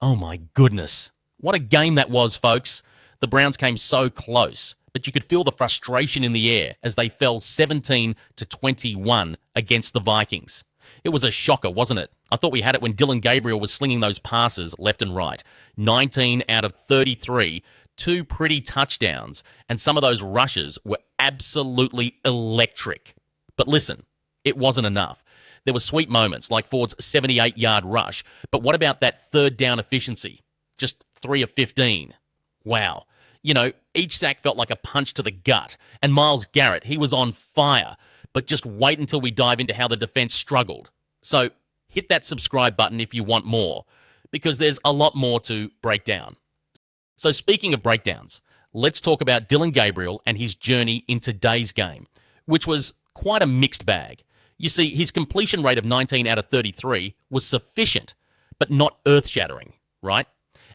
Oh my goodness. What a game that was, folks. The Browns came so close, but you could feel the frustration in the air as they fell 17 to 21 against the Vikings. It was a shocker, wasn't it? I thought we had it when Dylan Gabriel was slinging those passes left and right. 19 out of 33, two pretty touchdowns, and some of those rushes were absolutely electric. But listen, it wasn't enough. There were sweet moments like Ford's 78-yard rush, but what about that third down efficiency? Just 3 of 15. Wow. You know, each sack felt like a punch to the gut. And Myles Garrett, he was on fire. But just wait until we dive into how the defense struggled. So hit that subscribe button if you want more, because there's a lot more to break down. So speaking of breakdowns, let's talk about Dylan Gabriel and his journey in today's game, which was quite a mixed bag. You see, his completion rate of 19 out of 33 was sufficient, but not earth-shattering, right?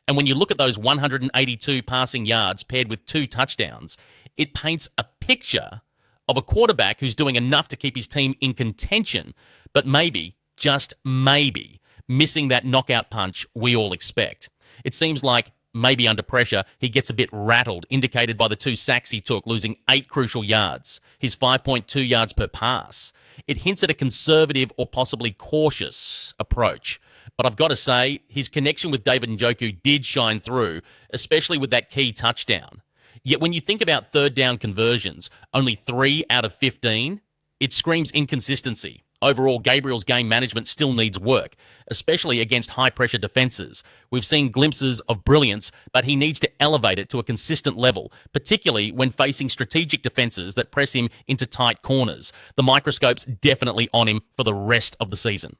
And when you look at those 182 passing yards paired with 2 touchdowns, it paints a picture of a quarterback who's doing enough to keep his team in contention, but maybe, just maybe, missing that knockout punch we all expect. It seems like maybe under pressure, he gets a bit rattled, indicated by the 2 sacks he took, losing 8 crucial yards, his 5.2 yards per pass. It hints at a conservative or possibly cautious approach. But I've got to say, his connection with David Njoku did shine through, especially with that key touchdown. Yet when you think about third down conversions, only 3 out of 15, it screams inconsistency. Overall, Gabriel's game management still needs work, especially against high-pressure defenses. We've seen glimpses of brilliance, but he needs to elevate it to a consistent level, particularly when facing strategic defenses that press him into tight corners. The microscope's definitely on him for the rest of the season.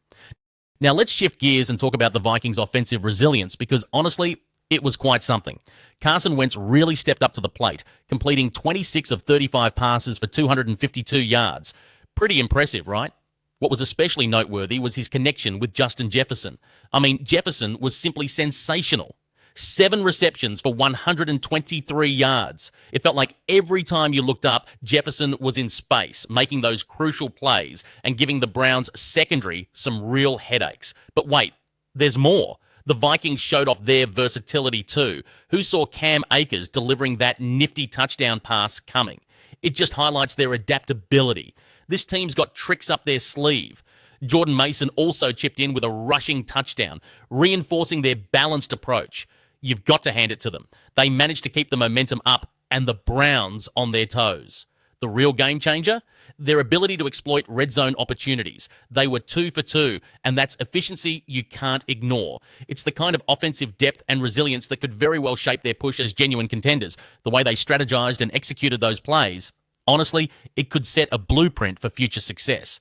Now let's shift gears and talk about the Vikings' offensive resilience, because honestly, it was quite something. Carson Wentz really stepped up to the plate, completing 26 of 35 passes for 252 yards. Pretty impressive, right? What was especially noteworthy was his connection with Justin Jefferson. I mean, Jefferson was simply sensational. 7 receptions for 123 yards. It felt like every time you looked up, Jefferson was in space, making those crucial plays and giving the Browns' secondary some real headaches. But wait, there's more. The Vikings showed off their versatility too. Who saw Cam Akers delivering that nifty touchdown pass coming? It just highlights their adaptability. This team's got tricks up their sleeve. Jordan Mason also chipped in with a rushing touchdown, reinforcing their balanced approach. You've got to hand it to them. They managed to keep the momentum up and the Browns on their toes. The real game changer? Their ability to exploit red zone opportunities. They were 2 for 2, and that's efficiency you can't ignore. It's the kind of offensive depth and resilience that could very well shape their push as genuine contenders. The way they strategized and executed those plays, honestly, it could set a blueprint for future success.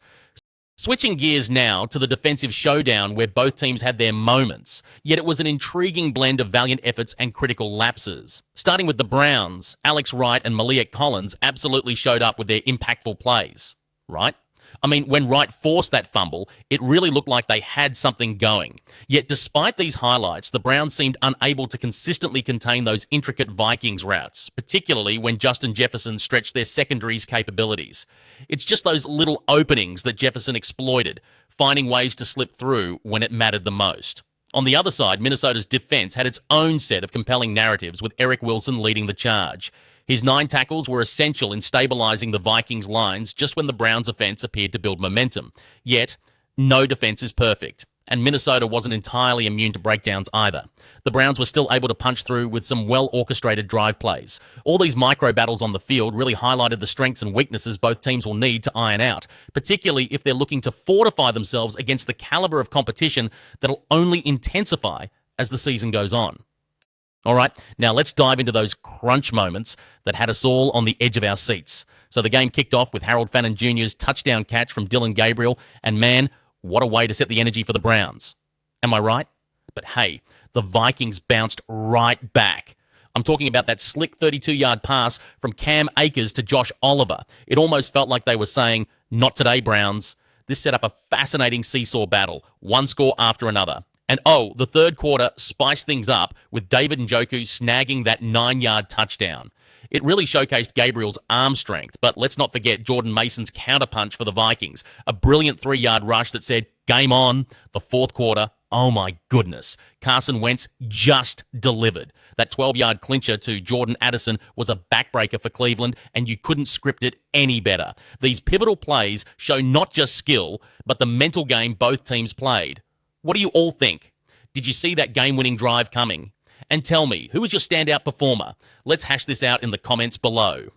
Switching gears now to the defensive showdown where both teams had their moments, yet it was an intriguing blend of valiant efforts and critical lapses. Starting with the Browns, Alex Wright and Maliek Collins absolutely showed up with their impactful plays, right? I mean, when Wright forced that fumble, it really looked like they had something going. Yet despite these highlights, the Browns seemed unable to consistently contain those intricate Vikings routes, particularly when Justin Jefferson stretched their secondary's capabilities. It's just those little openings that Jefferson exploited, finding ways to slip through when it mattered the most. On the other side, Minnesota's defense had its own set of compelling narratives, with Eric Wilson leading the charge. His 9 tackles were essential in stabilizing the Vikings' lines just when the Browns' offense appeared to build momentum. Yet, no defense is perfect, and Minnesota wasn't entirely immune to breakdowns either. The Browns were still able to punch through with some well-orchestrated drive plays. All these micro-battles on the field really highlighted the strengths and weaknesses both teams will need to iron out, particularly if they're looking to fortify themselves against the caliber of competition that'll only intensify as the season goes on. All right, now let's dive into those crunch moments that had us all on the edge of our seats. So the game kicked off with Harold Fannin Jr.'s touchdown catch from Dylan Gabriel, and man, what a way to set the energy for the Browns. Am I right? But hey, the Vikings bounced right back. I'm talking about that slick 32-yard pass from Cam Akers to Josh Oliver. It almost felt like they were saying, "Not today, Browns." This set up a fascinating seesaw battle, one score after another. And oh, the third quarter spiced things up with David Njoku snagging that 9-yard touchdown. It really showcased Gabriel's arm strength, but let's not forget Jordan Mason's counterpunch for the Vikings. A brilliant 3-yard rush that said, "Game on." The fourth quarter Oh my goodness. Carson Wentz just delivered. That 12-yard clincher to Jordan Addison was a backbreaker for Cleveland, and you couldn't script it any better. These pivotal plays show not just skill, but the mental game both teams played. What do you all think? Did you see that game-winning drive coming? And tell me, who was your standout performer? Let's hash this out in the comments below.